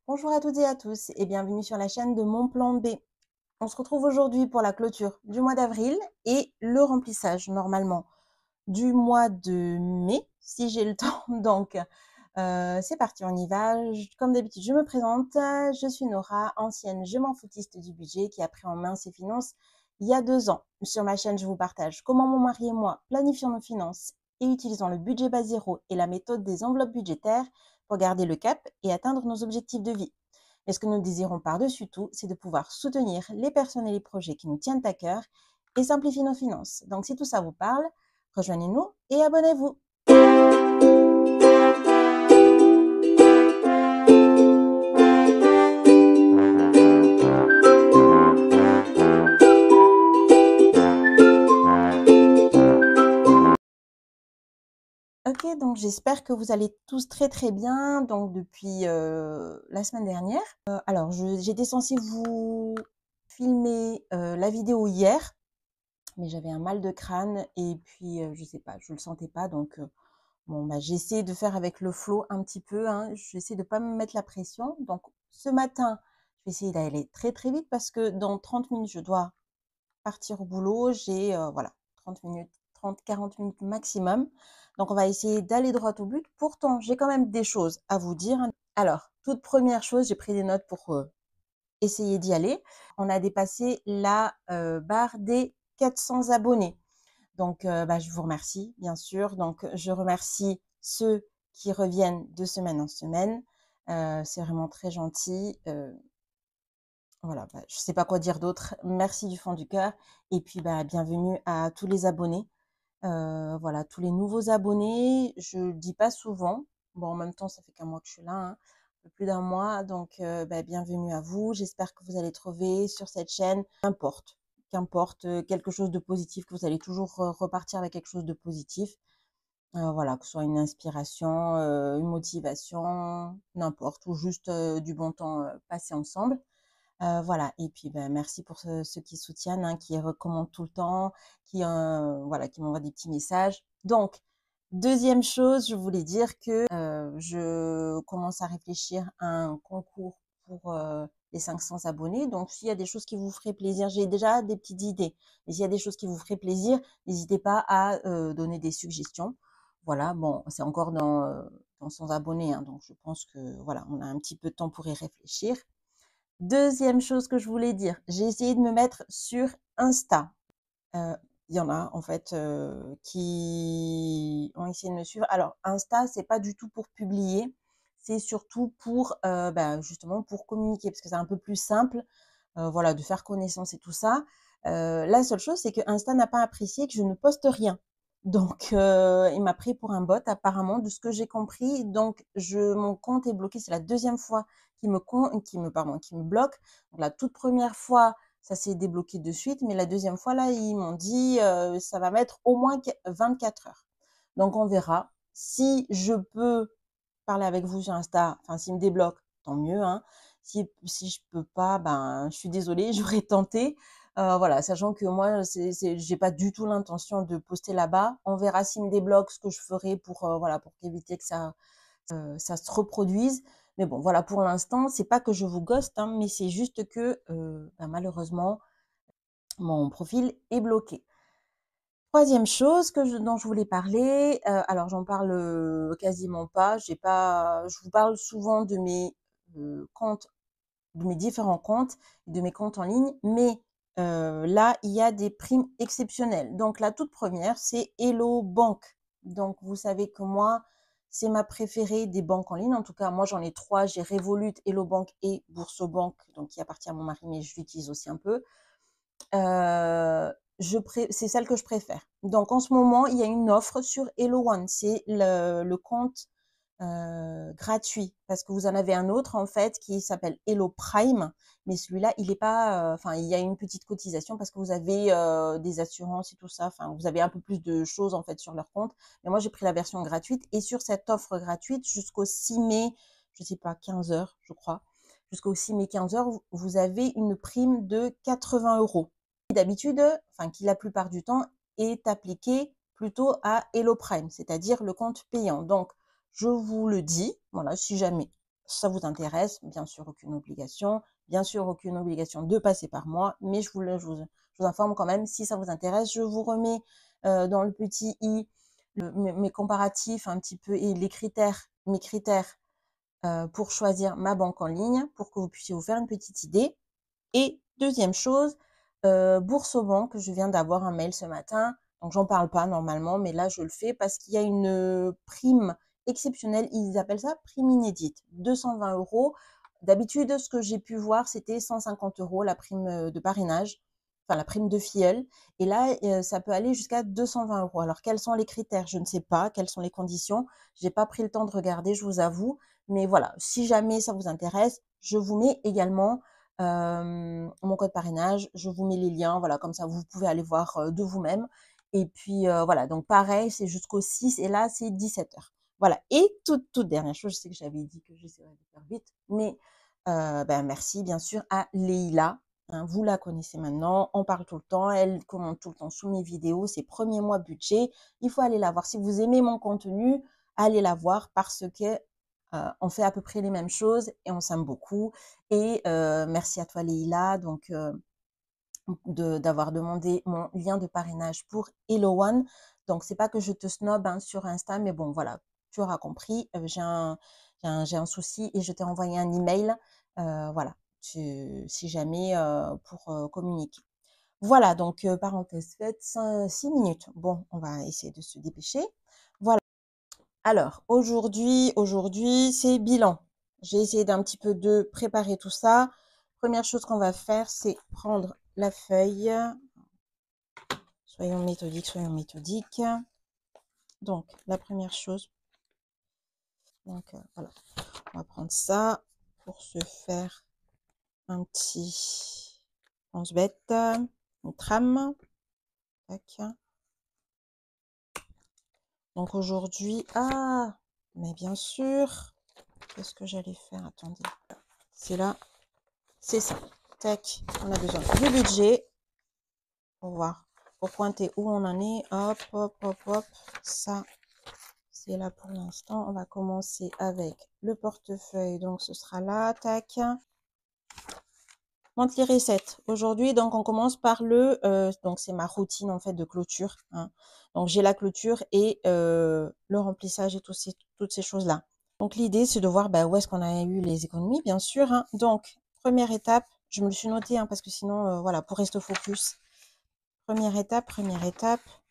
Bonjour à toutes et à tous et bienvenue sur la chaîne de Mon Plan B. On se retrouve aujourd'hui pour la clôture du mois d'avril et le remplissage normalement du mois de mai, si j'ai le temps. Donc, c'est parti, on y va. Comme d'habitude, je me présente. Je suis Nora, ancienne je m'en foutiste du budget qui a pris en main ses finances il y a 2 ans. Sur ma chaîne, je vous partage comment mon mari et moi planifions nos finances et utilisons le budget bas zéro et la méthode des enveloppes budgétaires pour garder le cap et atteindre nos objectifs de vie. Mais ce que nous désirons par-dessus tout, c'est de pouvoir soutenir les personnes et les projets qui nous tiennent à cœur et simplifier nos finances. Donc si tout ça vous parle, rejoignez-nous et abonnez-vous. Ok, donc j'espère que vous allez tous très très bien. Donc depuis la semaine dernière, alors j'étais censée vous filmer la vidéo hier, mais j'avais un mal de crâne et puis je sais pas, je le sentais pas. Donc bon, bah, j'ai essayé de faire avec le flow un petit peu, hein. J'essaie de pas me mettre la pression. Donc ce matin, je vais essayer d'aller très très vite parce que dans 30 minutes, je dois partir au boulot. J'ai voilà, 30 minutes, 30-40 minutes maximum. Donc on va essayer d'aller droit au but. Pourtant, j'ai quand même des choses à vous dire. Alors, toute première chose, j'ai pris des notes pour essayer d'y aller. On a dépassé la barre des 400 abonnés. Donc, bah, je vous remercie, bien sûr. Donc, je remercie ceux qui reviennent de semaine en semaine. C'est vraiment très gentil. Voilà, bah, je ne sais pas quoi dire d'autre. Merci du fond du cœur. Et puis, bah, bienvenue à tous les abonnés. Voilà, tous les nouveaux abonnés. Je ne le dis pas souvent. Bon, en même temps, ça fait qu'un mois que je suis là, hein, un peu plus d'un mois. Donc, bah, bienvenue à vous. J'espère que vous allez trouver sur cette chaîne, qu'importe, quelque chose de positif, que vous allez toujours repartir avec quelque chose de positif. Voilà, que ce soit une inspiration, une motivation, n'importe, ou juste du bon temps passé ensemble. Voilà, et puis ben, merci pour ceux qui soutiennent, hein, qui recommandent tout le temps, qui, voilà, qui m'envoient des petits messages. Donc, deuxième chose, je voulais dire que je commence à réfléchir à un concours pour les 500 abonnés. Donc, s'il y a des choses qui vous feraient plaisir, j'ai déjà des petites idées. Mais s'il y a des choses qui vous feraient plaisir, n'hésitez pas à donner des suggestions. Voilà, bon, c'est encore dans 100 abonnés, hein, donc je pense que voilà, on a un petit peu de temps pour y réfléchir. Deuxième chose que je voulais dire, j'ai essayé de me mettre sur Insta. Il y en a en fait qui ont essayé de me suivre. Alors Insta, c'est pas du tout pour publier, c'est surtout pour bah, justement pour communiquer parce que c'est un peu plus simple, voilà, de faire connaissance et tout ça. La seule chose, c'est que Insta n'a pas apprécié que je ne poste rien. Donc, il m'a pris pour un bot apparemment, de ce que j'ai compris. Donc, mon compte est bloqué. C'est la deuxième fois qu'il me bloque. Donc, la toute première fois, ça s'est débloqué de suite, mais la deuxième fois, là, ils m'ont dit ça va mettre au moins 24 heures. Donc, on verra. Si je peux parler avec vous sur Insta, enfin, s'il me débloque, tant mieux, hein. Si je peux pas, ben, je suis désolée, j'aurais tenté. Voilà, sachant que moi, j'ai pas du tout l'intention de poster là-bas. On verra s'il me débloque ce que je ferai pour, voilà, pour éviter que ça se reproduise. Mais bon, voilà, pour l'instant, c'est pas que je vous ghoste, hein, mais c'est juste que, ben, malheureusement, mon profil est bloqué. Troisième chose dont je voulais parler, alors j'en parle quasiment pas. Je vous parle souvent de mes comptes, de mes différents comptes, de mes comptes en ligne, mais là, il y a des primes exceptionnelles. Donc la toute première, c'est Hello Bank. Donc vous savez que moi, c'est ma préférée des banques en ligne. En tout cas, moi j'en ai trois. J'ai Revolut, Hello Bank et Boursobank, donc qui appartient à mon mari, mais je l'utilise aussi un peu. C'est celle que je préfère. Donc en ce moment, il y a une offre sur Hello One. C'est le compte gratuit parce que vous en avez un autre en fait qui s'appelle Hello Prime, mais celui-là, il est pas, enfin, il y a une petite cotisation parce que vous avez des assurances et tout ça. Enfin, vous avez un peu plus de choses en fait sur leur compte. Mais moi, j'ai pris la version gratuite et sur cette offre gratuite jusqu'au 6 mai, je sais pas, 15 heures, je crois. Jusqu'au 6 mai 15 heures, vous avez une prime de 80 euros. D'habitude, enfin qui la plupart du temps est appliqué plutôt à Hello Prime, c'est-à-dire le compte payant. Donc, je vous le dis, voilà, si jamais ça vous intéresse, bien sûr, aucune obligation. Bien sûr, aucune obligation de passer par moi, mais je vous informe quand même, si ça vous intéresse, je vous remets dans le petit i mes comparatifs un petit peu et mes critères pour choisir ma banque en ligne, pour que vous puissiez vous faire une petite idée. Et deuxième chose, Boursorama, je viens d'avoir un mail ce matin, donc j'en parle pas normalement, mais là je le fais parce qu'il y a une prime exceptionnelle, ils appellent ça prime inédite, 220 €. D'habitude, ce que j'ai pu voir, c'était 150 € la prime de parrainage, enfin la prime de filleul. Et là, ça peut aller jusqu'à 220 €. Alors, quels sont les critères? Je ne sais pas. Quelles sont les conditions? J'ai pas pris le temps de regarder, je vous avoue. Mais voilà, si jamais ça vous intéresse, je vous mets également mon code parrainage, je vous mets les liens, voilà, comme ça vous pouvez aller voir de vous-même. Et puis voilà, donc pareil, c'est jusqu'au 6 et là c'est 17 h. Voilà. Et toute dernière chose, je sais que j'avais dit que j'essaierais de faire vite, mais ben, merci bien sûr à Leïla. Hein, vous la connaissez maintenant, on parle tout le temps, elle commente tout le temps sous mes vidéos, ses premiers mois budget. Il faut aller la voir. Si vous aimez mon contenu, allez la voir parce que on fait à peu près les mêmes choses et on s'aime beaucoup. Et merci à toi Leïla donc d'avoir demandé mon lien de parrainage pour Hello One. Donc c'est pas que je te snob hein, sur Insta, mais bon voilà, tu auras compris. J'ai un souci et je t'ai envoyé un email. Voilà, si jamais pour communiquer. Voilà, donc parenthèse faite, 6 minutes. Bon, on va essayer de se dépêcher. Voilà. Alors, aujourd'hui, c'est bilan. J'ai essayé d'un petit peu de préparer tout ça. Première chose qu'on va faire, c'est prendre la feuille. Soyons méthodiques, soyons méthodiques. Donc, la première chose, donc voilà, on va prendre ça pour se faire un petit pense-bête, une trame. Tac. Donc aujourd'hui, mais bien sûr, qu'est-ce que j'allais faire? Attendez, c'est là, c'est ça. Tac, on a besoin du budget pour voir, pour pointer où on en est. Hop, hop, hop, hop. Ça, c'est là pour l'instant. On va commencer avec le portefeuille. Donc, ce sera là. Tac. Monthly reset. Aujourd'hui, donc, on commence par donc, c'est ma routine, en fait, de clôture. Hein. Donc, j'ai la clôture et le remplissage et toutes ces choses-là. Donc, l'idée, c'est de voir où est-ce qu'on a eu les économies, bien sûr. Hein. Donc, première étape, je me le suis noté, hein, parce que sinon, voilà, pour rester focus. Première étape.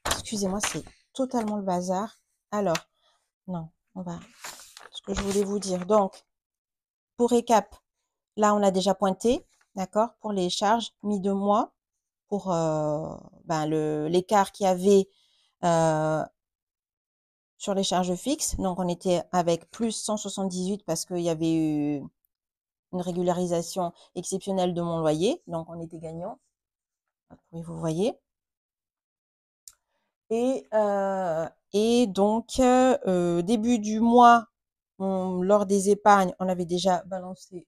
Excusez-moi, c'est totalement le bazar. Alors, non, ce que je voulais vous dire. Donc, pour récap, là, on a déjà pointé, d'accord, pour les charges mis de mois, pour l'écart qu'il y avait sur les charges fixes. Donc, on était avec plus 178 parce qu'il y avait eu une régularisation exceptionnelle de mon loyer. Donc, on était gagnant. Oui, vous voyez. Et donc, début du mois, lors des épargnes, on avait déjà balancé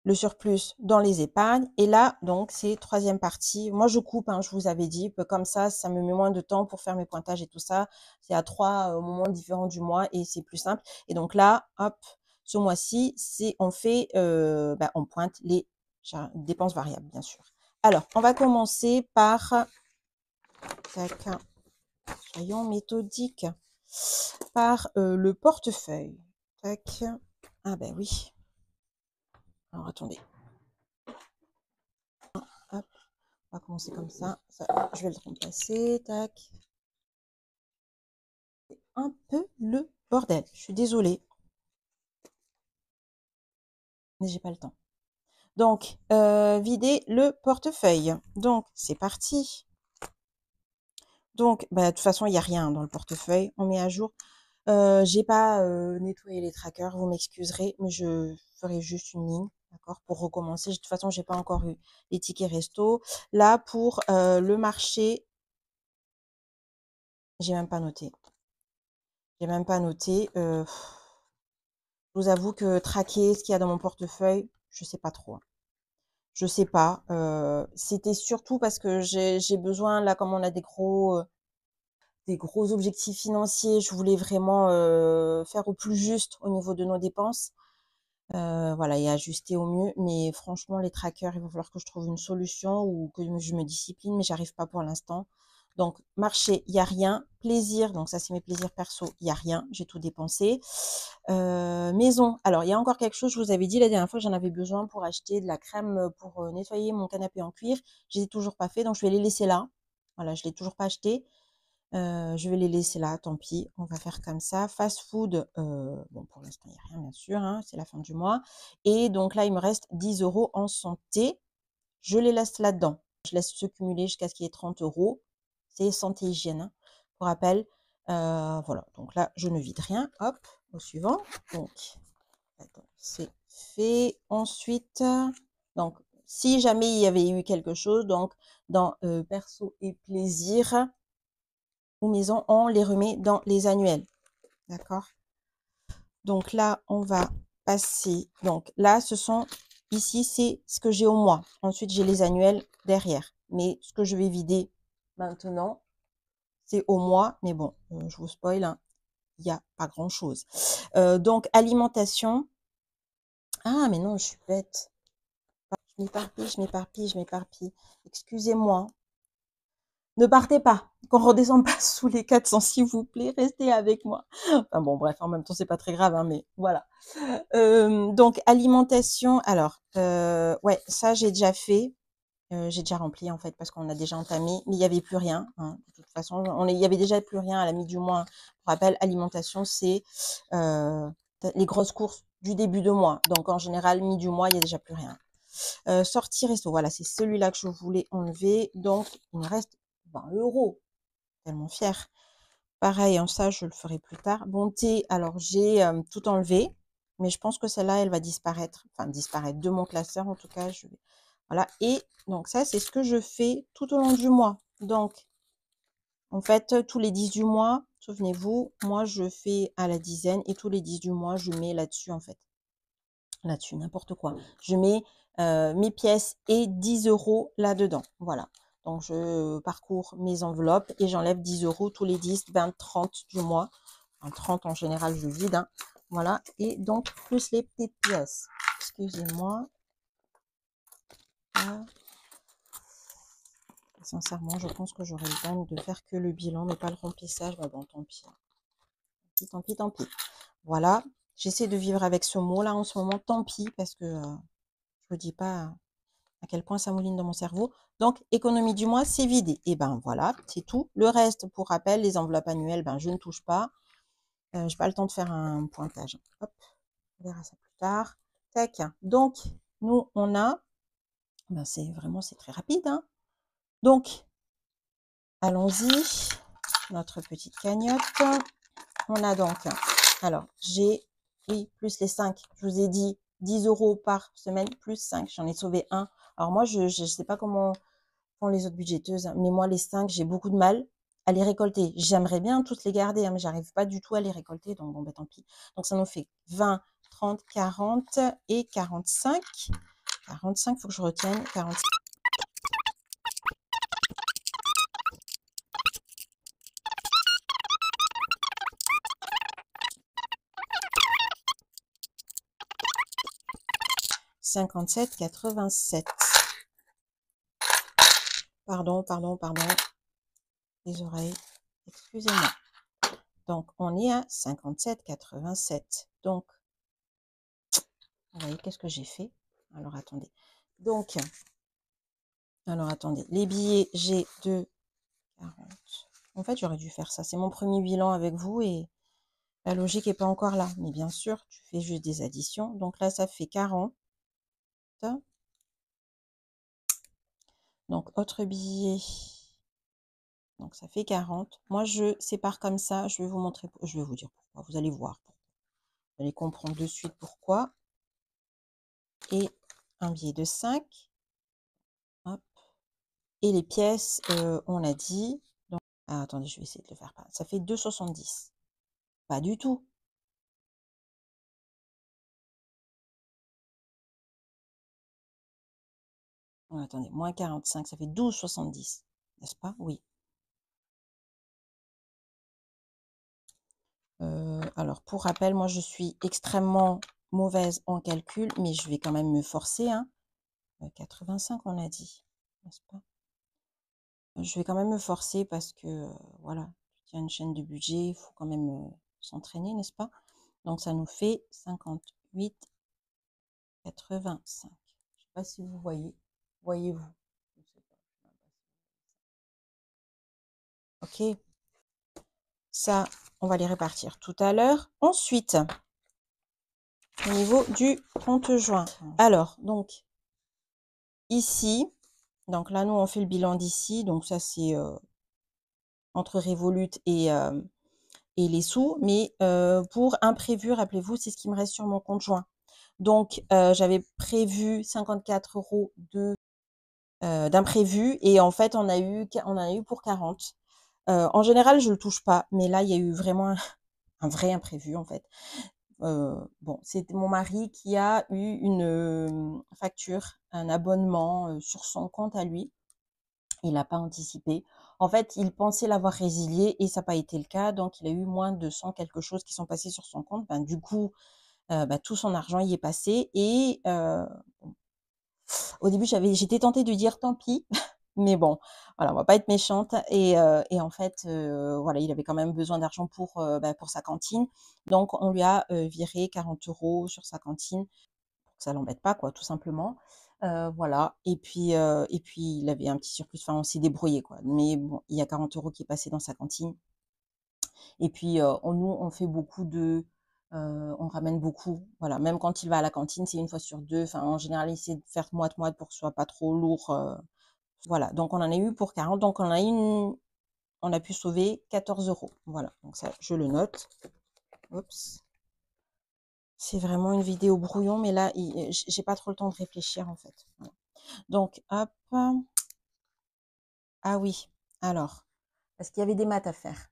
le surplus dans les épargnes. Et là, donc, c'est troisième partie. Moi, je coupe, hein, je vous avais dit, comme ça me met moins de temps pour faire mes pointages et tout ça. C'est à 3 moments différents du mois et c'est plus simple. Et donc là, hop, ce mois-ci, on pointe les dépenses variables, bien sûr. Alors, on va commencer par... Tac, soyons méthodiques. Par le portefeuille. Tac. Ah ben oui. Alors attendez. Hop. On va commencer comme ça. Je vais le remplacer. Tac. C'est un peu le bordel. Je suis désolée. Mais j'ai pas le temps. Donc, vider le portefeuille. Donc, c'est parti. Donc, de toute façon, il n'y a rien dans le portefeuille. On met à jour. J'ai pas nettoyé les trackers, vous m'excuserez, mais je ferai juste une ligne, d'accord, pour recommencer. De toute façon, j'ai pas encore eu les tickets resto. Là, pour le marché, j'ai même pas noté. J'ai même pas noté. Je vous avoue que traquer ce qu'il y a dans mon portefeuille, je sais pas trop. Je sais pas. C'était surtout parce que j'ai besoin, là, comme on a des gros des gros objectifs financiers. Je voulais vraiment faire au plus juste au niveau de nos dépenses. Voilà, et ajuster au mieux. Mais franchement, les trackers, il va falloir que je trouve une solution ou que je me discipline, mais j'arrive pas pour l'instant. Donc, marché, il y a rien. Plaisir, donc ça, c'est mes plaisirs perso, il y a rien. J'ai tout dépensé. Maison, alors il y a encore quelque chose, je vous avais dit la dernière fois que j'en avais besoin pour acheter de la crème pour nettoyer mon canapé en cuir. Je l'ai toujours pas fait, donc je vais les laisser là. Voilà, je l'ai toujours pas acheté. Je vais les laisser là, tant pis, on va faire comme ça. Fast food, bon pour l'instant il n'y a rien bien sûr, hein, c'est la fin du mois. Et donc là il me reste 10 € en santé, je les laisse là-dedans. Je laisse se cumuler jusqu'à ce qu'il y ait 30 €. C'est santé hygiène, hein, pour rappel. Voilà, donc là je ne vide rien, hop, au suivant. Donc, attends, c'est fait. Ensuite, donc si jamais il y avait eu quelque chose, donc dans perso et plaisir, ou maison, on les remet dans les annuels. D'accord? Donc là, on va passer. Donc là, ce sont, ici, c'est ce que j'ai au mois. Ensuite, j'ai les annuels derrière. Mais ce que je vais vider maintenant, c'est au mois. Mais bon, je vous spoil, hein, il n'y a pas grand-chose. Donc, alimentation. Ah, mais non, je suis bête. Je m'éparpille. Excusez-moi. Ne partez pas, qu'on redescende pas sous les 400, s'il vous plaît, restez avec moi. Enfin bon, bref, en même temps, c'est pas très grave, hein, mais voilà. Donc, alimentation, alors, ouais, ça, j'ai déjà fait. J'ai déjà rempli, en fait, parce qu'on a déjà entamé, mais il n'y avait plus rien, hein. De toute façon, il y avait déjà plus rien à la mi du mois. Pour rappel, alimentation, c'est les grosses courses du début de mois. Donc, en général, mi du mois, il y a déjà plus rien. Sortie resto, voilà, c'est celui-là que je voulais enlever. Donc, il me reste 20 €. Tellement fière. Pareil, en ça, je le ferai plus tard. Bonté, alors j'ai tout enlevé, mais je pense que celle-là, elle va disparaître. Enfin, disparaître de mon classeur, en tout cas. Voilà. Et donc, ça, c'est ce que je fais tout au long du mois. Donc, en fait, tous les 10 du mois, souvenez-vous, moi, je fais à la dizaine et tous les 10 du mois, je mets là-dessus, en fait. Là-dessus, n'importe quoi. Je mets mes pièces et 10 € là-dedans. Voilà. Donc, je parcours mes enveloppes et j'enlève 10 € tous les 10, 20, 30 du mois. En 30, en général, je vide, hein. Voilà. Et donc, plus les petites pièces. Excusez-moi. Ah. Sincèrement, je pense que j'aurais le temps de faire que le bilan, mais pas le remplissage. Bah bon, tant pis. Tant pis, tant pis. Voilà. J'essaie de vivre avec ce mot-là en ce moment. Tant pis, parce que je vous dis pas à quel point ça mouline dans mon cerveau. Donc, économie du mois, c'est vidé. Et ben voilà, c'est tout. Le reste, pour rappel, les enveloppes annuelles, ben je ne touche pas. Je n'ai pas le temps de faire un pointage. Hop, on verra ça plus tard. Tac. Donc, nous, on a, ben c'est très rapide, hein. Donc, allons-y. Notre petite cagnotte. On a donc, alors, j'ai, oui, plus les 5. Je vous ai dit 10 € par semaine, plus 5. J'en ai sauvé un. Alors moi, je ne sais pas comment font les autres budgéteuses, hein, mais moi, les 5, j'ai beaucoup de mal à les récolter. J'aimerais bien tous les garder, hein, mais j'arrive pas du tout à les récolter, donc bon, ben tant pis. Donc ça nous fait 20, 30, 40 et 45. 45, il faut que je retienne. 45. 57, 87. Pardon, pardon, pardon. Les oreilles. Excusez-moi. Donc, on est à 57, 87. Donc, vous voyez, qu'est-ce que j'ai fait? Alors, attendez. Donc, les billets, j'ai 2, 40. En fait, j'aurais dû faire ça. C'est mon premier bilan avec vous et la logique n'est pas encore là. Mais bien sûr, tu fais juste des additions. Donc là, ça fait 40. Donc, autre billet. Donc, ça fait 40. Moi, je sépare comme ça. Je vais vous montrer, je vais vous dire pourquoi. Vous allez voir. Vous allez comprendre de suite pourquoi. Et un billet de 5. Hop. Et les pièces, on a dit. Donc, ah, attendez, je vais essayer de le faire. Ça fait 2,70. Pas du tout. Oh, attendez, moins 45, ça fait 12,70. N'est-ce pas? Oui. Alors pour rappel, moi je suis extrêmement mauvaise en calcul, mais je vais quand même me forcer, hein. 85 on a dit, n'est-ce pas? Je vais quand même me forcer parce que, voilà, tu tiens une chaîne de budget, il faut quand même, s'entraîner, n'est-ce pas? Donc ça nous fait 58,85. Je sais pas si vous voyez. Voyez-vous? Je sais pas. OK. Ça, on va les répartir tout à l'heure. Ensuite, au niveau du compte joint. Alors, donc, ici, donc là, nous, on fait le bilan d'ici. Donc ça, c'est entre Revolut et les sous. Mais pour imprévu, rappelez-vous, c'est ce qui me reste sur mon compte joint. Donc, j'avais prévu 54 € d'imprévu et en fait, on en a eu pour 40. En général, je le touche pas, mais là, il y a eu vraiment un vrai imprévu, en fait. Bon, c'était mon mari qui a eu une facture, un abonnement sur son compte à lui. Il n'a pas anticipé. En fait, il pensait l'avoir résilié et ça n'a pas été le cas. Donc, il a eu moins de 100 quelque chose qui sont passés sur son compte. Ben, du coup, tout son argent y est passé. Et au début, j'étais tentée de dire tant pis. Mais bon, voilà, on va pas être méchante. Et en fait, voilà, il avait quand même besoin d'argent pour sa cantine. Donc, on lui a viré 40 € sur sa cantine pour que ça l'embête pas, quoi, tout simplement. Voilà. Et puis, il avait un petit surplus. Enfin, on s'est débrouillé, quoi. Mais bon, il y a 40 € qui est passé dans sa cantine. Et puis, nous, on fait beaucoup on ramène beaucoup. Voilà. Même quand il va à la cantine, c'est une fois sur deux. Enfin, en général, il essaie de faire moite-moite pour que ce soit pas trop lourd. Voilà, donc on en a eu pour 40, donc on a pu sauver 14 €. Voilà, donc ça, je le note. Oups. C'est vraiment une vidéo brouillon, mais là, j'ai pas trop le temps de réfléchir en fait. Voilà. Donc, hop. Ah oui, alors, parce qu'il y avait des maths à faire.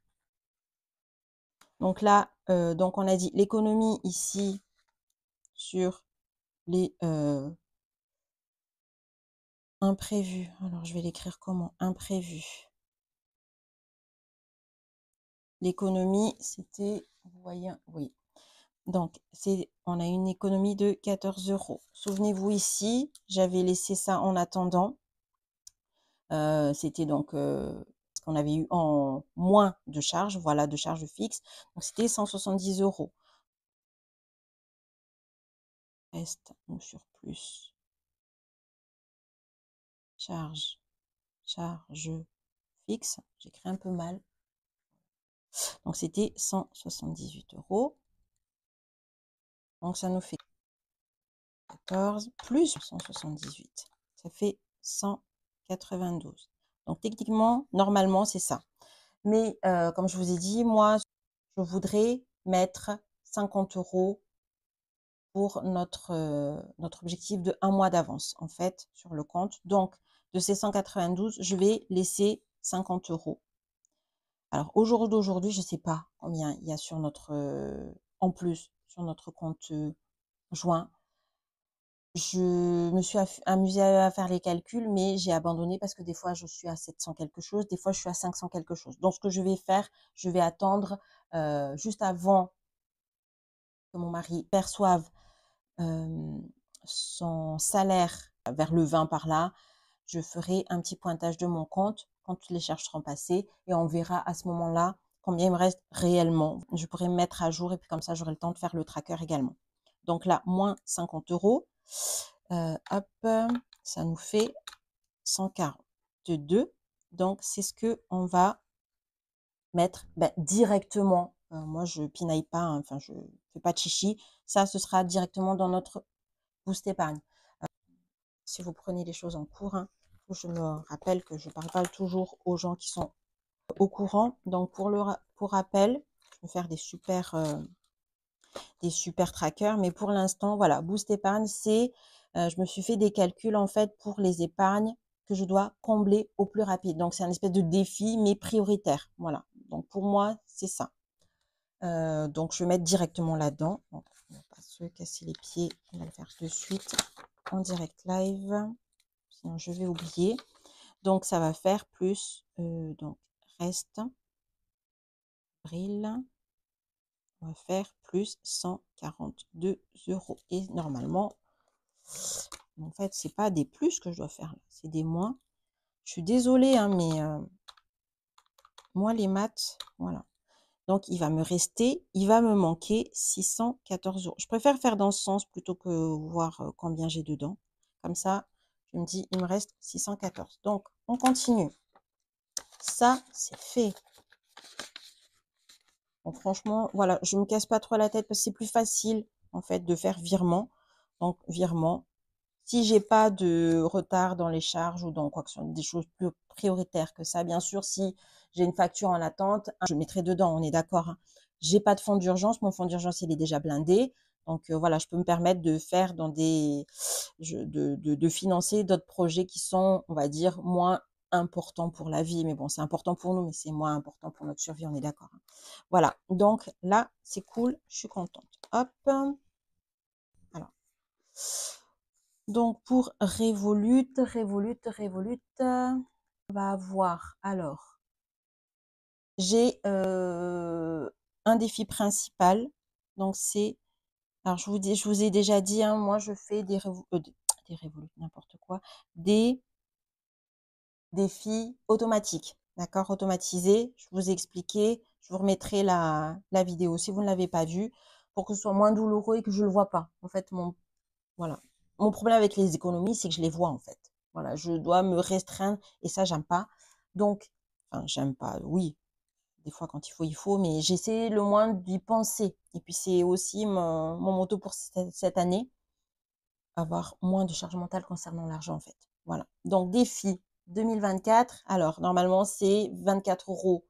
Donc là, donc on a dit l'économie ici sur les imprévus. Alors, je vais l'écrire comment? Imprévus. L'économie, c'était, vous voyez, oui. Donc, on a une économie de 14 €. Souvenez-vous ici, j'avais laissé ça en attendant. C'était donc ce qu'on avait eu en moins de charges, voilà, de charges fixes. Donc, c'était 170 €. Reste ou surplus. Charge fixe. J'écris un peu mal. Donc, c'était 178 €. Donc, ça nous fait 14 plus 178. Ça fait 192. Donc techniquement, normalement, c'est ça. Mais comme je vous ai dit, moi, je voudrais mettre 50 € pour notre objectif de 1 mois d'avance, en fait, sur le compte. Donc, de ces 192, je vais laisser 50 €. Alors, au jour d'aujourd'hui, je ne sais pas combien il y a sur en plus, sur notre compte joint. Je me suis amusée à faire les calculs, mais j'ai abandonné parce que des fois, je suis à 700 quelque chose, des fois, je suis à 500 quelque chose. Donc, ce que je vais faire, je vais attendre juste avant que mon mari perçoive son salaire vers le 20 par là. Je ferai un petit pointage de mon compte quand toutes les charges seront passées et on verra à ce moment-là combien il me reste réellement. Je pourrai me mettre à jour et puis comme ça, j'aurai le temps de faire le tracker également. Donc là, moins 50 €. Hop, ça nous fait 142. Donc, c'est ce que on va mettre directement. Moi, je pinaille pas, hein, enfin, je fais pas de chichi. Ça, ce sera directement dans notre Boost Épargne. Si vous prenez les choses en cours, hein, je me rappelle que je parle pas toujours aux gens qui sont au courant. Donc, pour rappel, je vais faire des super trackers. Mais pour l'instant, voilà, Boost Épargne, je me suis fait des calculs en fait pour les épargnes que je dois combler au plus rapide. Donc, c'est un espèce de défi, mais prioritaire. Voilà. Donc, pour moi, c'est ça. Donc, je vais mettre directement là-dedans. Donc, on va pas se casser les pieds. On va le faire de suite en direct live. Sinon, je vais oublier. Donc, ça va faire plus, donc, reste, avril, on va faire plus 142 euros. Et normalement, en fait, c'est pas des plus que je dois faire, c'est des moins. Je suis désolée, hein, mais moi, les maths, voilà. Donc, il va me manquer 614 euros. Je préfère faire dans ce sens plutôt que voir combien j'ai dedans. Comme ça, je me dis, il me reste 614. Donc, on continue. Ça, c'est fait. Donc, franchement, voilà, je ne me casse pas trop la tête parce que c'est plus facile, en fait, de faire virement. Donc, virement. Si j'ai pas de retard dans les charges ou dans quoi que ce soit, des choses plus prioritaires que ça, bien sûr, si j'ai une facture en attente, je mettrai dedans, on est d'accord, hein. J'ai pas de fonds d'urgence, mon fonds d'urgence, il est déjà blindé. Donc, voilà, je peux me permettre de faire dans des, de financer d'autres projets qui sont, on va dire, moins importants pour la vie. Mais bon, c'est important pour nous, mais c'est moins important pour notre survie, on est d'accord, hein. Voilà. Donc, là, c'est cool, je suis contente. Hop. Alors. Donc, pour Revolut, on va avoir, alors, j'ai un défi principal. Donc, c'est, alors je vous ai déjà dit, hein, moi, je fais des Revolut, n'importe quoi, des défis automatiques, d'accord, automatisés. Je vous ai expliqué, je vous remettrai la vidéo si vous ne l'avez pas vue, pour que ce soit moins douloureux et que je ne le vois pas. En fait, voilà. Mon problème avec les économies, c'est que je les vois, en fait. Voilà, je dois me restreindre et ça, j'aime pas. Donc, enfin, j'aime pas, oui, des fois, quand il faut, mais j'essaie le moins d'y penser. Et puis, c'est aussi mon motto pour cette année, avoir moins de charge mentale concernant l'argent, en fait. Voilà. Donc, défi 2024. Alors, normalement, c'est 24 euros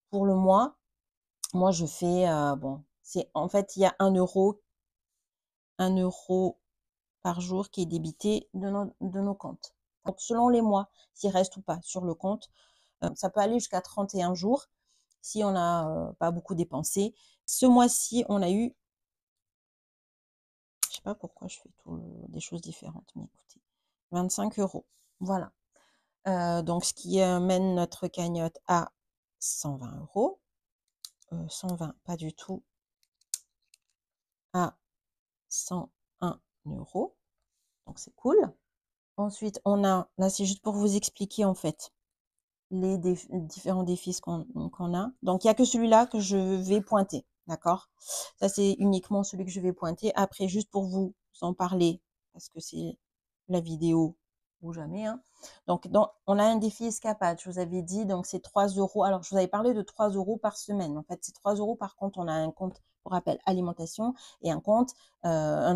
pour le mois. Moi, je fais, bon, en fait, il y a 1 euro par jour qui est débité de nos comptes. Donc, selon les mois, s'il reste ou pas sur le compte, ça peut aller jusqu'à 31 jours si on n'a pas beaucoup dépensé. Ce mois-ci, on a eu, je sais pas pourquoi je fais des choses différentes, mais écoutez, 25 euros. Voilà. Donc, ce qui mène notre cagnotte à 120 euros. 120, pas du tout, à 101 euros. Donc, c'est cool. Ensuite, on a, là, c'est juste pour vous expliquer, en fait, les différents défis qu'on a. Donc, il n'y a que celui-là que je vais pointer, d'accord? Ça, c'est uniquement celui que je vais pointer. Après, juste pour vous en parler, parce que c'est la vidéo ou jamais, hein. Donc, on a un défi escapade, je vous avais dit, donc c'est 3 euros. Alors, je vous avais parlé de 3 euros par semaine. En fait, c'est 3 euros par compte. On a un compte, pour rappel, alimentation et un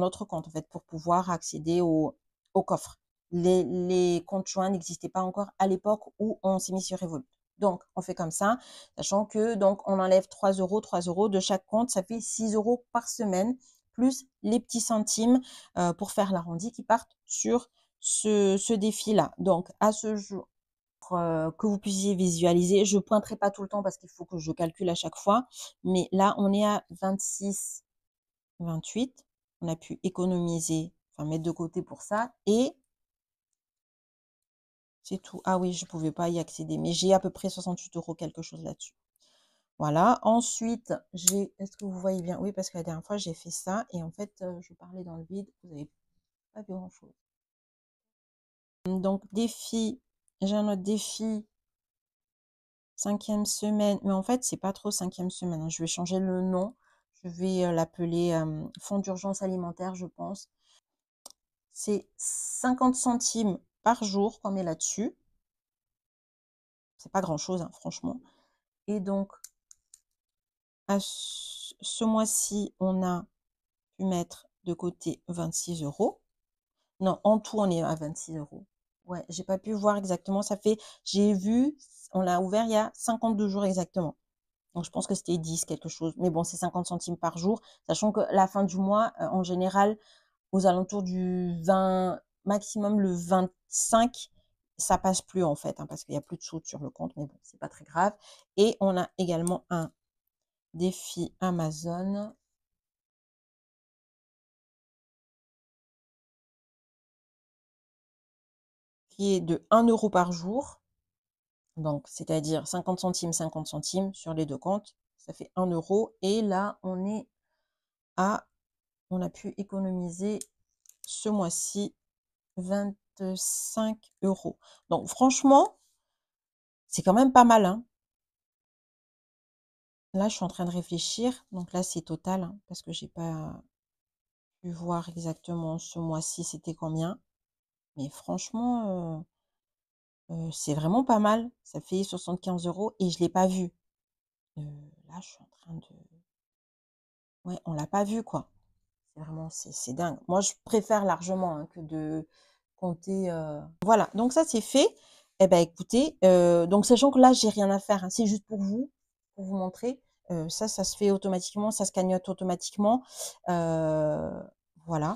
autre compte, en fait, pour pouvoir accéder au coffre. Les comptes joints n'existaient pas encore à l'époque où on s'est mis sur Revolut. Donc, on fait comme ça, sachant que donc on enlève 3 euros de chaque compte, ça fait 6 euros par semaine, plus les petits centimes pour faire l'arrondi qui partent sur ce défi-là. Donc, à ce jour, que vous puissiez visualiser, je ne pointerai pas tout le temps parce qu'il faut que je calcule à chaque fois, mais là, on est à 26, 28. On a pu économiser, enfin mettre de côté pour ça, et c'est tout. Ah oui, je ne pouvais pas y accéder, mais j'ai à peu près 68 euros quelque chose là-dessus. Voilà. Ensuite, est-ce que vous voyez bien? Oui, parce que la dernière fois, j'ai fait ça et en fait, je parlais dans le vide. Vous n'avez pas vu grand-chose. Donc, défi, j'ai un autre défi, 5e semaine. Mais en fait, c'est pas trop 5e semaine, hein. Je vais changer le nom. Je vais l'appeler fonds d'urgence alimentaire, je pense. C'est 50 centimes par jour qu'on met là-dessus. C'est pas grand-chose, hein, franchement. Et donc, ce mois-ci, on a pu mettre de côté 26 euros. Non, en tout, on est à 26 euros. Ouais, j'ai pas pu voir exactement. J'ai vu, on l'a ouvert il y a 52 jours exactement. Donc, je pense que c'était 10 quelque chose. Mais bon, c'est 50 centimes par jour. Sachant que la fin du mois, en général, aux alentours du 20, maximum le 25, ça passe plus en fait, hein, parce qu'il n'y a plus de sous sur le compte. Mais bon, c'est pas très grave. Et on a également un défi Amazon qui est de 1 euro par jour. Donc, c'est-à-dire 50 centimes sur les deux comptes. ça fait 1 € et là, on est à on a pu économiser ce mois-ci 25 €. Donc franchement, c'est quand même pas mal, hein. Là, je suis en train de réfléchir. Donc là, c'est total, hein, parce que j'ai pas pu voir exactement ce mois-ci, c'était combien. Mais franchement, c'est vraiment pas mal. Ça fait 75 € et je l'ai pas vu. Là, je suis en train de ouais, on l'a pas vu, quoi. C'est vraiment c'est dingue. Moi, je préfère largement, hein, que de compter, voilà, donc ça, c'est fait. Et ben, écoutez, donc sachant que là, j'ai rien à faire, hein, c'est juste pour vous montrer. Ça, ça se fait automatiquement, ça se cagnotte automatiquement. Heu, voilà.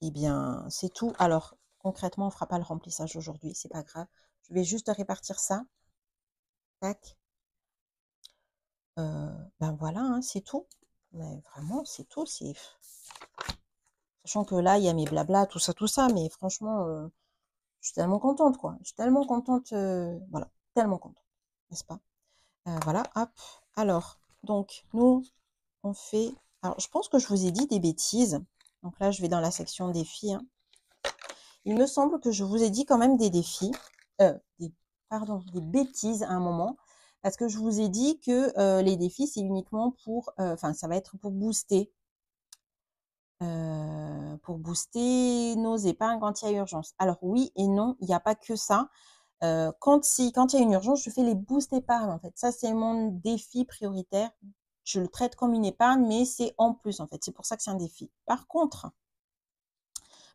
Et bien, c'est tout. Alors, concrètement, on fera pas le remplissage aujourd'hui, c'est pas grave. Je vais juste répartir ça. Tac. Ben, voilà, hein, c'est tout. Mais vraiment, c'est tout, c'est sachant que là, il y a mes blabla, tout ça, mais franchement, je suis tellement contente, quoi. Je suis tellement contente, voilà, tellement contente, n'est-ce pas? Voilà, hop. Alors, donc, nous, on fait. Alors, je pense que je vous ai dit des bêtises. Donc là, je vais dans la section défis, hein. Il me semble que je vous ai dit quand même des défis, des, pardon, des bêtises à un moment, parce que je vous ai dit que les défis, c'est uniquement pour, enfin, ça va être pour booster nos épargnes quand il y a urgence. Alors oui et non, il n'y a pas que ça. Quand il y a une urgence, je fais les boosts épargne, en fait. Ça, c'est mon défi prioritaire. Je le traite comme une épargne, mais c'est en plus, en fait. C'est pour ça que c'est un défi. Par contre,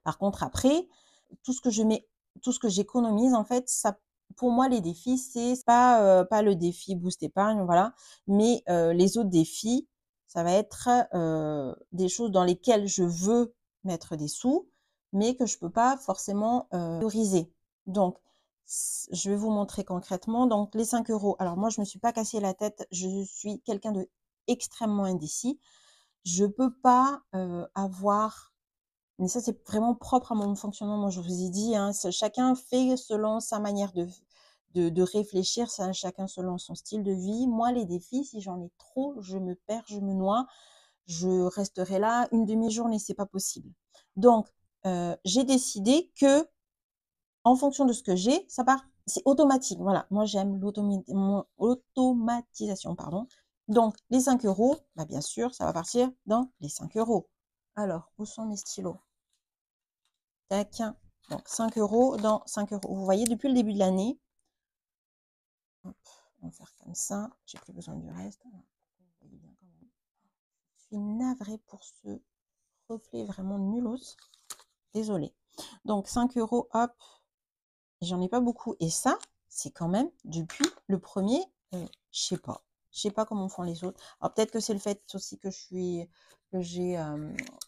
après, tout ce que je mets, tout ce que j'économise, en fait, ça, pour moi, les défis, c'est pas le défi boost épargne, voilà, mais les autres défis, ça va être des choses dans lesquelles je veux mettre des sous, mais que je peux pas forcément prioriser. Donc, je vais vous montrer concrètement. Donc, les 5 €. Alors, moi, je me suis pas cassé la tête. Je suis quelqu'un de extrêmement indécis. Je peux pas avoir mais ça, c'est vraiment propre à mon fonctionnement. Moi, je vous ai dit, hein, chacun fait selon sa manière de réfléchir, chacun selon son style de vie. Moi, les défis, si j'en ai trop, je me perds, je me noie, je resterai là une demi-journée, c'est pas possible. Donc, j'ai décidé que, en fonction de ce que j'ai, ça part, c'est automatique. Voilà, moi, j'aime l'automatisation, pardon. Donc, les 5 €, bah, bien sûr, ça va partir dans les 5 €. Alors, où sont mes stylos? Tac. Donc 5 € dans 5 €. Vous voyez, depuis le début de l'année, on va faire comme ça. J'ai plus besoin du reste. Je suis navrée pour ce reflet vraiment nulos. Désolée. Donc 5 €, hop. J'en ai pas beaucoup. Et ça, c'est quand même depuis le premier, je sais pas. Je sais pas comment font les autres. Alors peut-être que c'est le fait aussi que que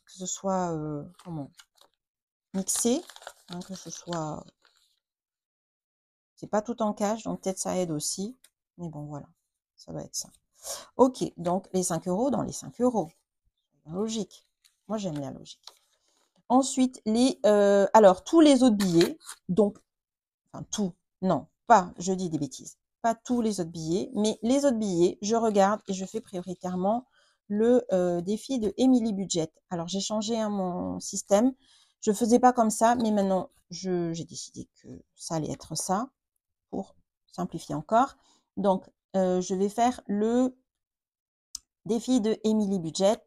ce soit comment mixé, hein, que ce soit. C'est pas tout en cash, donc peut-être ça aide aussi. Mais bon, voilà, ça doit être ça. Ok, donc les 5 € dans les 5 €. Logique. Moi, j'aime la logique. Ensuite, alors, tous les autres billets, donc, enfin, tout, non, pas, je dis des bêtises, pas tous les autres billets, mais les autres billets, je regarde et je fais prioritairement le défi de Emily Budget. Alors, j'ai changé mon système. Je faisais pas comme ça, mais maintenant, j'ai décidé que ça allait être ça. Pour simplifier encore. Donc, je vais faire le défi de Emily Budget.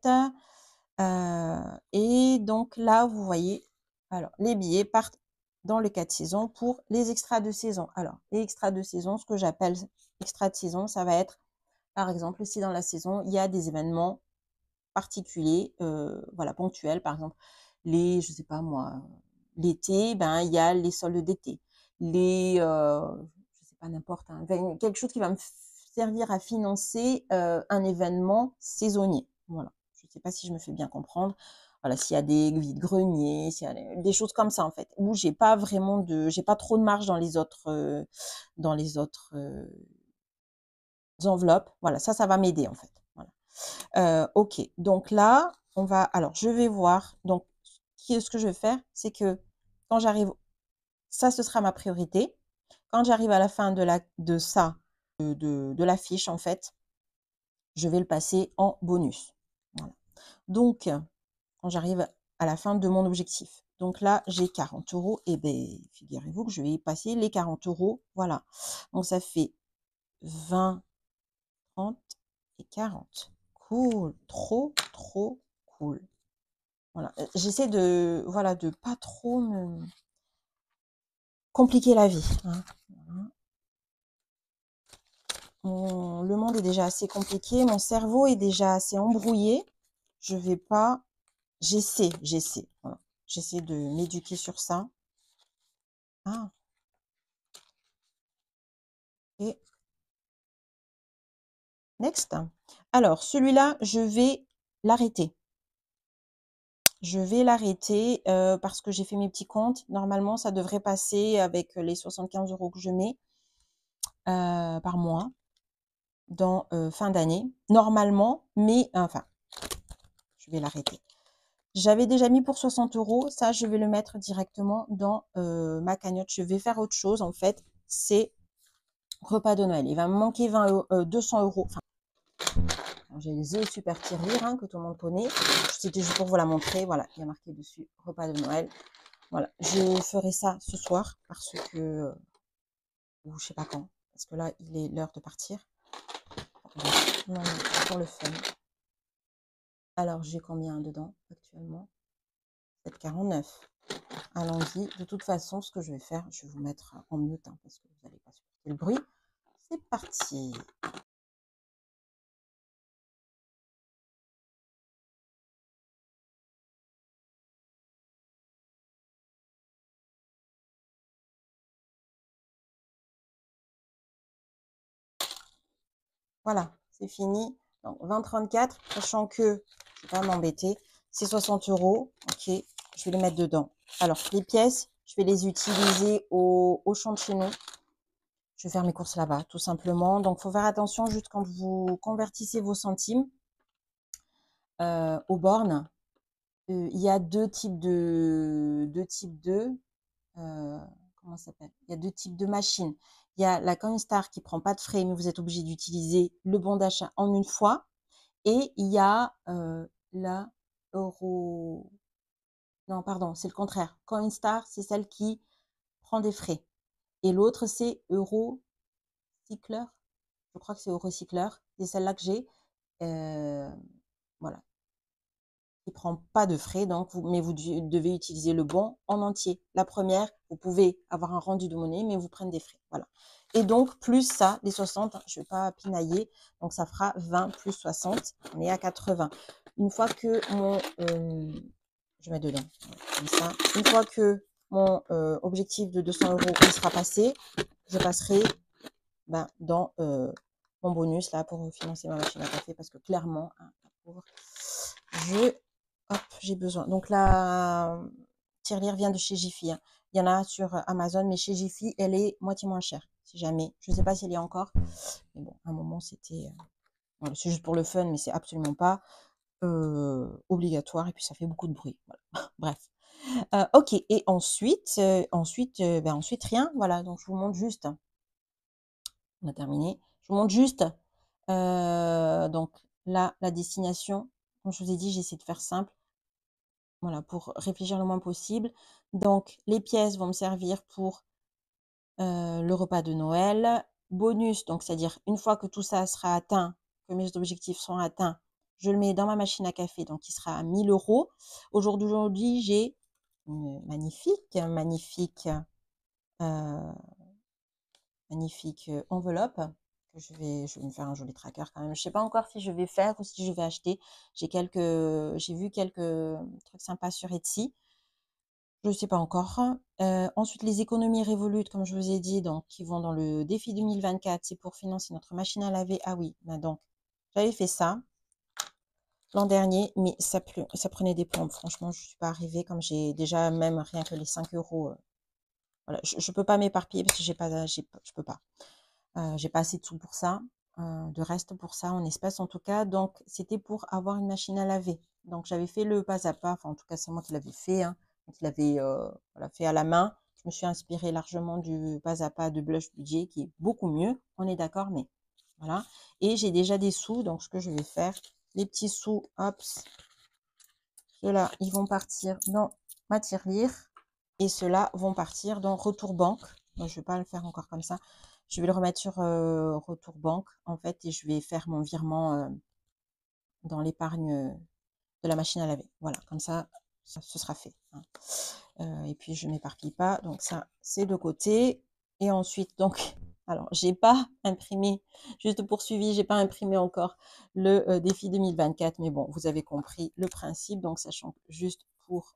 Et donc là, vous voyez, alors les billets partent dans le 4 saisons pour les extras de saison. Alors, les extras de saison, ce que j'appelle extras de saison, ça va être, par exemple, si dans la saison, il y a des événements particuliers, voilà, ponctuels, par exemple, je sais pas moi, l'été, ben, il y a les soldes d'été. Je sais pas, n'importe, hein, quelque chose qui va me servir à financer un événement saisonnier. Voilà. Je sais pas si je me fais bien comprendre. Voilà, s'il y a des vides-greniers, s'il y a des choses comme ça, en fait, où j'ai pas trop de marge dans les autres enveloppes. Voilà, ça va m'aider, en fait. Voilà. Ok, donc là, alors je vais voir, donc ce que je vais faire, c'est que quand j'arrive, ça ce sera ma priorité. Quand j'arrive à la fin de ça, de la fiche, en fait, je vais le passer en bonus. Voilà. Donc, quand j'arrive à la fin de mon objectif. Donc là, j'ai 40 €. Et bien, figurez-vous que je vais y passer les 40 €. Voilà. Donc, ça fait 20, 30 et 40. Cool. Trop, trop cool. Voilà. J'essaie de, voilà, de pas trop me compliquer la vie, hein. Voilà. Le monde est déjà assez compliqué. Mon cerveau est déjà assez embrouillé. Je vais pas... J'essaie. Voilà. J'essaie de m'éduquer sur ça. Ah. Et next. Alors, celui-là, je vais l'arrêter. Je vais l'arrêter parce que j'ai fait mes petits comptes. Normalement, ça devrait passer avec les 75 € que je mets par mois dans fin d'année. Normalement, mais enfin, je vais l'arrêter. J'avais déjà mis pour 60 €. Ça, je vais le mettre directement dans ma cagnotte. Je vais faire autre chose, en fait. C'est repas de Noël. Il va me manquer 200 €. Enfin, j'ai les œufs super tirelire, hein, que tout le monde connaît. C'était juste pour vous la montrer. Voilà, il y a marqué dessus repas de Noël. Voilà, je ferai ça ce soir parce que, ou je sais pas quand, parce que là, il est l'heure de partir. Non, pour le fun. Alors, j'ai combien dedans actuellement? 7,49. Allons-y. De toute façon, ce que je vais faire, je vais vous mettre en mute hein, parce que vous n'allez pas supporter le bruit. C'est parti. Voilà, c'est fini. Donc, 20,34, sachant que, je ne vais pas m'embêter, c'est 60 €. Ok, je vais les mettre dedans. Alors, les pièces, je vais les utiliser au champ de chez nous. Je vais faire mes courses là-bas, tout simplement. Donc, il faut faire attention juste quand vous convertissez vos centimes aux bornes. Il y a deux types comment ça s'appelle? Il y a deux types de machines. Il y a la Coinstar qui prend pas de frais, mais vous êtes obligé d'utiliser le bon d'achat en une fois. Et il y a la Euro... Non, pardon, c'est le contraire. Coinstar, c'est celle qui prend des frais. Et l'autre, c'est Eurocycler. Je crois que c'est Eurocycler. C'est celle-là que j'ai. Voilà. Qui prend pas de frais, donc mais vous devez utiliser le bon en entier. La première, vous pouvez avoir un rendu de monnaie, mais vous prennent des frais. Voilà. Et donc, plus ça, les 60, je ne vais pas pinailler, donc ça fera 20 plus 60, on est à 80. Une fois que mon... je mets dedans, comme ça. Une fois que mon objectif de 200 € sera passé, je passerai dans mon bonus là pour financer ma machine à café parce que clairement, hein, la pauvre, j'ai besoin. Donc la tirelire vient de chez Jiffy. Hein. Il y en a sur Amazon, mais chez Jiffy, elle est moitié moins chère, si jamais. Je ne sais pas si elle y a encore. Mais bon, à un moment, c'était... voilà, c'est juste pour le fun, mais c'est absolument pas obligatoire. Et puis, ça fait beaucoup de bruit. Voilà. Bref. Ok, et ensuite, ensuite, rien. Voilà, donc je vous montre juste... On a terminé. Je vous montre juste donc là, la destination. Comme je vous ai dit, j'essaie de faire simple. Voilà, pour réfléchir le moins possible. Donc, les pièces vont me servir pour le repas de Noël. Bonus, donc c'est-à-dire une fois que tout ça sera atteint, que mes objectifs seront atteints, je le mets dans ma machine à café, donc il sera à 1000 €. Aujourd'hui, j'ai une magnifique enveloppe que je vais me faire un joli tracker quand même. Je sais pas encore si je vais faire ou si je vais acheter. J'ai vu quelques trucs sympas sur Etsy. Je ne sais pas encore. Ensuite, les économies Revolut, comme je vous ai dit, donc qui vont dans le défi 2024, c'est pour financer notre machine à laver. Ah oui, donc j'avais fait ça l'an dernier, mais ça prenait des plombes. Franchement, je ne suis pas arrivée comme j'ai déjà même rien que les 5 €. Voilà, je ne peux pas m'éparpiller parce que je peux pas. J'ai pas assez de sous pour ça, de reste pour ça en espèces en tout cas. Donc, c'était pour avoir une machine à laver. Donc, j'avais fait le pas à pas. Enfin, en tout cas, c'est moi qui l'avais fait, hein, qui l'avais voilà, fait à la main. Je me suis inspirée largement du Pas à Pas de Blush Budget, qui est beaucoup mieux, on est d'accord, mais voilà. Et j'ai déjà des sous, donc ce que je vais faire, les petits sous, hop, ceux-là, ils vont partir dans ma tirelire et ceux-là vont partir dans Retour Banque. Moi, je ne vais pas le faire encore comme ça. Je vais le remettre sur Retour Banque, en fait, et je vais faire mon virement dans l'épargne de la machine à laver. Voilà, comme ça, ce sera fait. Hein. Et puis, je ne m'éparpille pas. Donc, ça, c'est de côté. Et ensuite, donc, alors, j'ai pas imprimé, juste poursuivi, j'ai pas imprimé encore le défi 2024. Mais bon, vous avez compris le principe. Donc, sachant que juste pour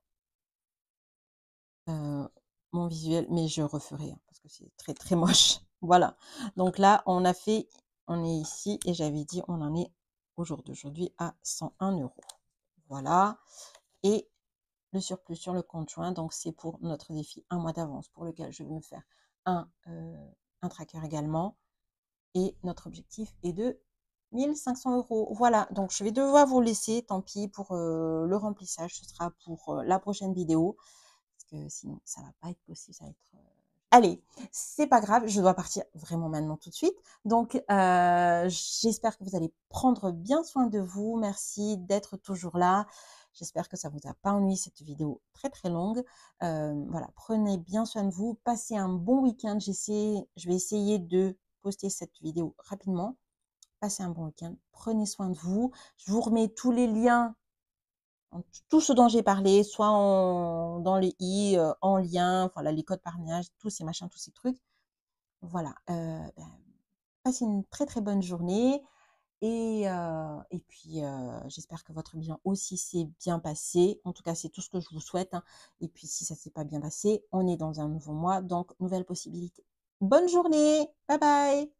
mon visuel, mais je referai hein, parce que c'est très, très moche. Voilà. Donc là, on a fait, on est ici et j'avais dit, on en est au jour d'aujourd'hui à 101 €. Voilà. Et le surplus sur le compte joint, donc c'est pour notre défi un mois d'avance pour lequel je vais me faire un tracker également. Et notre objectif est de 1500 €. Voilà, donc je vais devoir vous laisser, tant pis pour le remplissage, ce sera pour la prochaine vidéo, parce que sinon ça va pas être possible, ça va être... Allez, c'est pas grave, je dois partir vraiment maintenant tout de suite. Donc, j'espère que vous allez prendre bien soin de vous. Merci d'être toujours là. J'espère que ça vous a pas ennuyé cette vidéo très très longue. Voilà, prenez bien soin de vous. Passez un bon week-end. Je vais essayer de poster cette vidéo rapidement. Passez un bon week-end. Prenez soin de vous. Je vous remets tous les liens, tout ce dont j'ai parlé, soit dans les en lien, voilà, les codes parrainage, tous ces machins, tous ces trucs. Voilà, passez une très très bonne journée et puis j'espère que votre bilan aussi s'est bien passé. En tout cas, c'est tout ce que je vous souhaite. Hein. Et puis si ça ne s'est pas bien passé, on est dans un nouveau mois, donc nouvelle possibilité. Bonne journée, bye bye.